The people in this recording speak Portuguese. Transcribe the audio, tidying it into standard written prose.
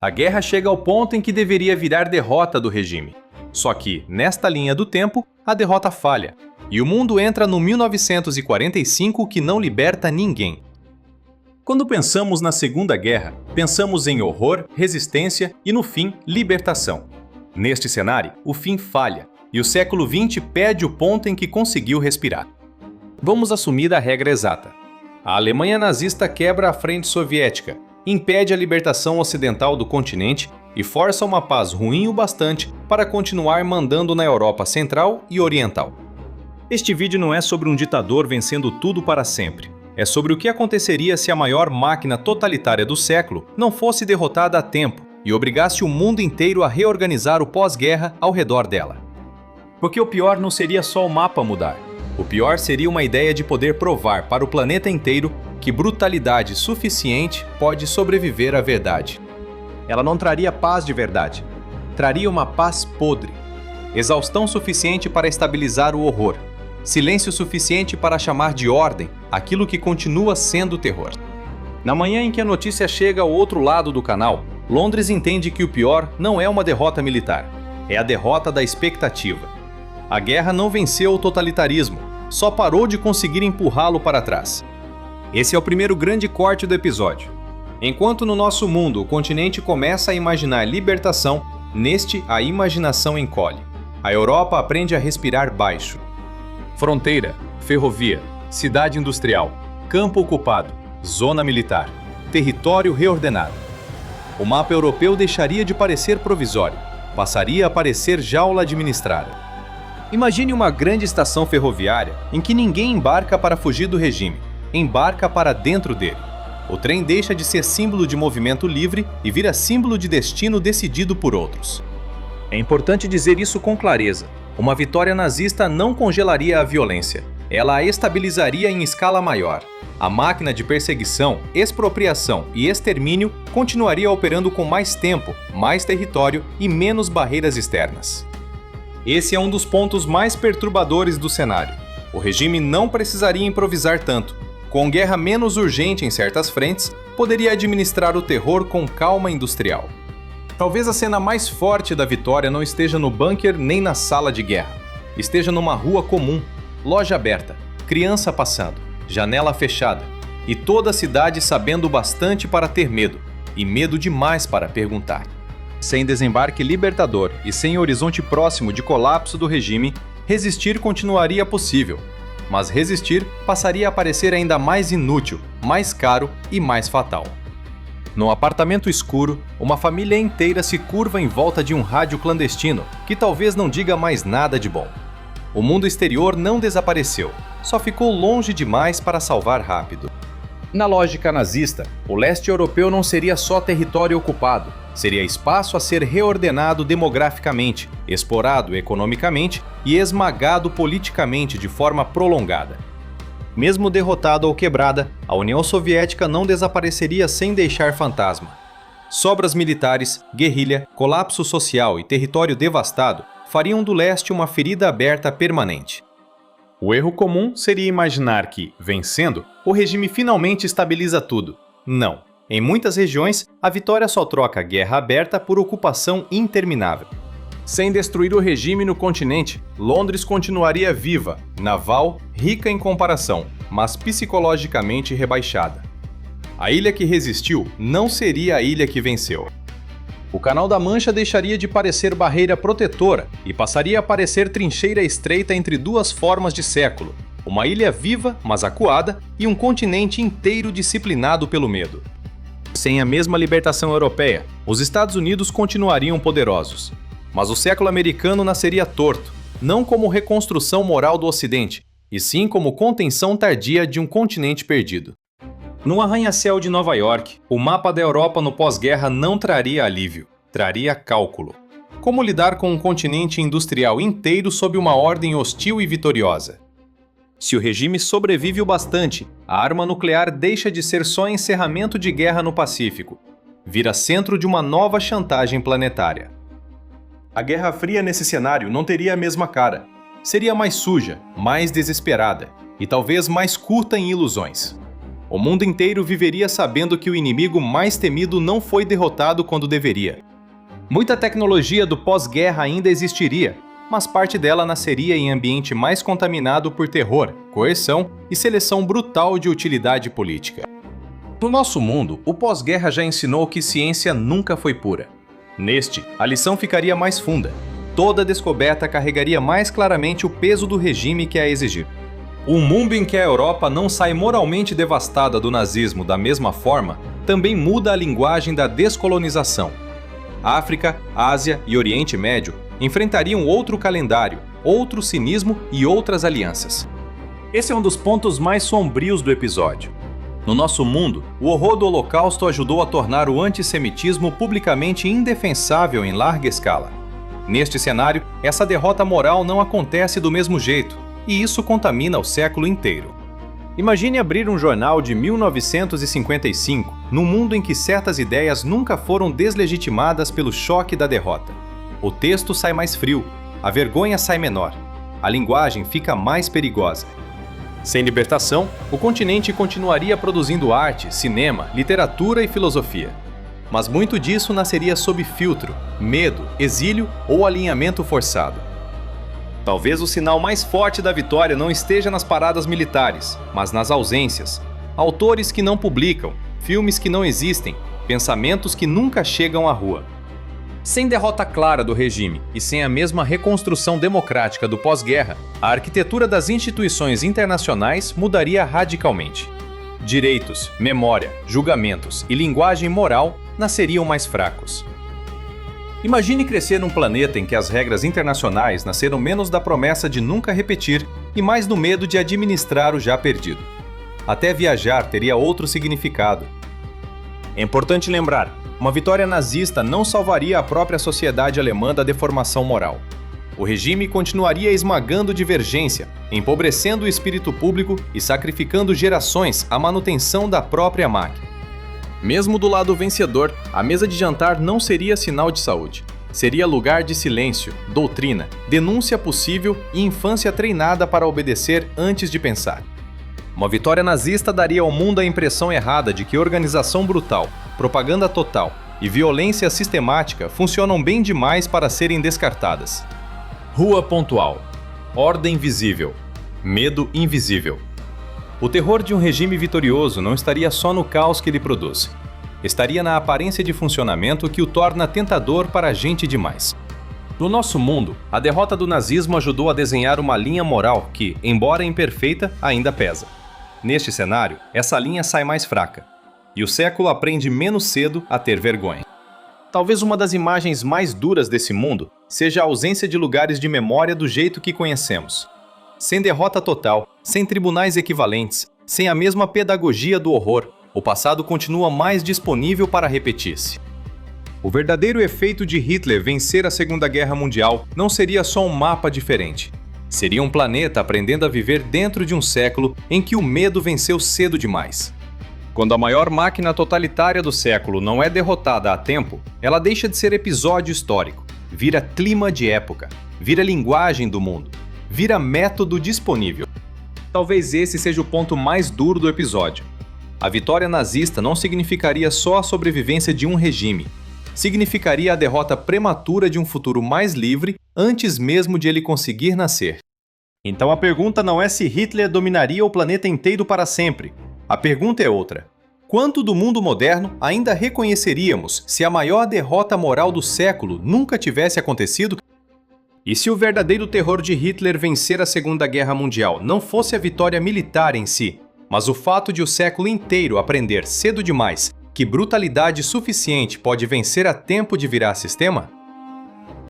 A guerra chega ao ponto em que deveria virar derrota do regime. Só que, nesta linha do tempo, a derrota falha, e o mundo entra no 1945 que não liberta ninguém. Quando pensamos na Segunda Guerra, pensamos em horror, resistência e, no fim, libertação. Neste cenário, o fim falha, e o século XX perde o ponto em que conseguiu respirar. Vamos assumir a regra exata. A Alemanha nazista quebra a frente soviética, impede a libertação ocidental do continente e força uma paz ruim o bastante para continuar mandando na Europa Central e Oriental. Este vídeo não é sobre um ditador vencendo tudo para sempre. É sobre o que aconteceria se a maior máquina totalitária do século não fosse derrotada a tempo e obrigasse o mundo inteiro a reorganizar o pós-guerra ao redor dela. Porque o pior não seria só o mapa mudar. O pior seria uma ideia de poder provar para o planeta inteiro que brutalidade suficiente pode sobreviver à verdade. Ela não traria paz de verdade. Traria uma paz podre. Exaustão suficiente para estabilizar o horror. Silêncio suficiente para chamar de ordem aquilo que continua sendo terror. Na manhã em que a notícia chega ao outro lado do canal, Londres entende que o pior não é uma derrota militar. É a derrota da expectativa. A guerra não venceu o totalitarismo, só parou de conseguir empurrá-lo para trás. Esse é o primeiro grande corte do episódio. Enquanto no nosso mundo o continente começa a imaginar libertação, neste a imaginação encolhe. A Europa aprende a respirar baixo. Fronteira, ferrovia, cidade industrial, campo ocupado, zona militar, território reordenado. O mapa europeu deixaria de parecer provisório, passaria a parecer jaula administrada. Imagine uma grande estação ferroviária em que ninguém embarca para fugir do regime, embarca para dentro dele. O trem deixa de ser símbolo de movimento livre e vira símbolo de destino decidido por outros. É importante dizer isso com clareza. Uma vitória nazista não congelaria a violência, ela a estabilizaria em escala maior. A máquina de perseguição, expropriação e extermínio continuaria operando com mais tempo, mais território e menos barreiras externas. Esse é um dos pontos mais perturbadores do cenário. O regime não precisaria improvisar tanto. Com guerra menos urgente em certas frentes, poderia administrar o terror com calma industrial. Talvez a cena mais forte da vitória não esteja no bunker nem na sala de guerra. Esteja numa rua comum, loja aberta, criança passando, janela fechada, e toda a cidade sabendo o bastante para ter medo, e medo demais para perguntar. Sem desembarque libertador e sem horizonte próximo de colapso do regime, resistir continuaria possível, mas resistir passaria a parecer ainda mais inútil, mais caro e mais fatal. No apartamento escuro, uma família inteira se curva em volta de um rádio clandestino, que talvez não diga mais nada de bom. O mundo exterior não desapareceu, só ficou longe demais para salvar rápido. Na lógica nazista, o leste europeu não seria só território ocupado, seria espaço a ser reordenado demograficamente, explorado economicamente e esmagado politicamente de forma prolongada. Mesmo derrotada ou quebrada, a União Soviética não desapareceria sem deixar fantasma. Sobras militares, guerrilha, colapso social e território devastado fariam do leste uma ferida aberta permanente. O erro comum seria imaginar que, vencendo, o regime finalmente estabiliza tudo. Não. Em muitas regiões, a vitória só troca guerra aberta por ocupação interminável. Sem destruir o regime no continente, Londres continuaria viva, naval, rica em comparação, mas psicologicamente rebaixada. A ilha que resistiu não seria a ilha que venceu. O Canal da Mancha deixaria de parecer barreira protetora e passaria a parecer trincheira estreita entre duas formas de século, uma ilha viva, mas acuada, e um continente inteiro disciplinado pelo medo. Sem a mesma libertação europeia, os Estados Unidos continuariam poderosos. Mas o século americano nasceria torto, não como reconstrução moral do Ocidente, e sim como contenção tardia de um continente perdido. No arranha-céu de Nova York, o mapa da Europa no pós-guerra não traria alívio, traria cálculo. Como lidar com um continente industrial inteiro sob uma ordem hostil e vitoriosa? Se o regime sobrevive o bastante, a arma nuclear deixa de ser só encerramento de guerra no Pacífico, vira centro de uma nova chantagem planetária. A Guerra Fria nesse cenário não teria a mesma cara. Seria mais suja, mais desesperada e talvez mais curta em ilusões. O mundo inteiro viveria sabendo que o inimigo mais temido não foi derrotado quando deveria. Muita tecnologia do pós-guerra ainda existiria, mas parte dela nasceria em ambiente mais contaminado por terror, coerção e seleção brutal de utilidade política. No nosso mundo, o pós-guerra já ensinou que ciência nunca foi pura. Neste, a lição ficaria mais funda. Toda descoberta carregaria mais claramente o peso do regime que a exigiu. Um mundo em que a Europa não sai moralmente devastada do nazismo da mesma forma, também muda a linguagem da descolonização. África, Ásia e Oriente Médio enfrentariam outro calendário, outro cinismo e outras alianças. Esse é um dos pontos mais sombrios do episódio. No nosso mundo, o horror do Holocausto ajudou a tornar o antissemitismo publicamente indefensável em larga escala. Neste cenário, essa derrota moral não acontece do mesmo jeito, e isso contamina o século inteiro. Imagine abrir um jornal de 1955, num mundo em que certas ideias nunca foram deslegitimadas pelo choque da derrota. O texto sai mais frio, a vergonha sai menor, a linguagem fica mais perigosa. Sem libertação, o continente continuaria produzindo arte, cinema, literatura e filosofia. Mas muito disso nasceria sob filtro, medo, exílio ou alinhamento forçado. Talvez o sinal mais forte da vitória não esteja nas paradas militares, mas nas ausências. Autores que não publicam, filmes que não existem, pensamentos que nunca chegam à rua. Sem derrota clara do regime e sem a mesma reconstrução democrática do pós-guerra, a arquitetura das instituições internacionais mudaria radicalmente. Direitos, memória, julgamentos e linguagem moral nasceriam mais fracos. Imagine crescer num planeta em que as regras internacionais nasceram menos da promessa de nunca repetir e mais do medo de administrar o já perdido. Até viajar teria outro significado. É importante lembrar, uma vitória nazista não salvaria a própria sociedade alemã da deformação moral. O regime continuaria esmagando divergência, empobrecendo o espírito público e sacrificando gerações à manutenção da própria máquina. Mesmo do lado vencedor, a mesa de jantar não seria sinal de saúde. Seria lugar de silêncio, doutrina, denúncia possível e infância treinada para obedecer antes de pensar. Uma vitória nazista daria ao mundo a impressão errada de que organização brutal, propaganda total e violência sistemática funcionam bem demais para serem descartadas. Rua pontual. Ordem visível. Medo invisível. O terror de um regime vitorioso não estaria só no caos que ele produz. Estaria na aparência de funcionamento que o torna tentador para a gente demais. No nosso mundo, a derrota do nazismo ajudou a desenhar uma linha moral que, embora imperfeita, ainda pesa. Neste cenário, essa linha sai mais fraca, e o século aprende menos cedo a ter vergonha. Talvez uma das imagens mais duras desse mundo seja a ausência de lugares de memória do jeito que conhecemos. Sem derrota total, sem tribunais equivalentes, sem a mesma pedagogia do horror, o passado continua mais disponível para repetir-se. O verdadeiro efeito de Hitler vencer a Segunda Guerra Mundial não seria só um mapa diferente. Seria um planeta aprendendo a viver dentro de um século em que o medo venceu cedo demais. Quando a maior máquina totalitária do século não é derrotada a tempo, ela deixa de ser episódio histórico, vira clima de época, vira linguagem do mundo, vira método disponível. Talvez esse seja o ponto mais duro do episódio. A vitória nazista não significaria só a sobrevivência de um regime. Significaria a derrota prematura de um futuro mais livre antes mesmo de ele conseguir nascer. Então a pergunta não é se Hitler dominaria o planeta inteiro para sempre. A pergunta é outra. Quanto do mundo moderno ainda reconheceríamos se a maior derrota moral do século nunca tivesse acontecido? E se o verdadeiro terror de Hitler vencer a Segunda Guerra Mundial não fosse a vitória militar em si, mas o fato de o século inteiro aprender cedo demais que brutalidade suficiente pode vencer a tempo de virar sistema?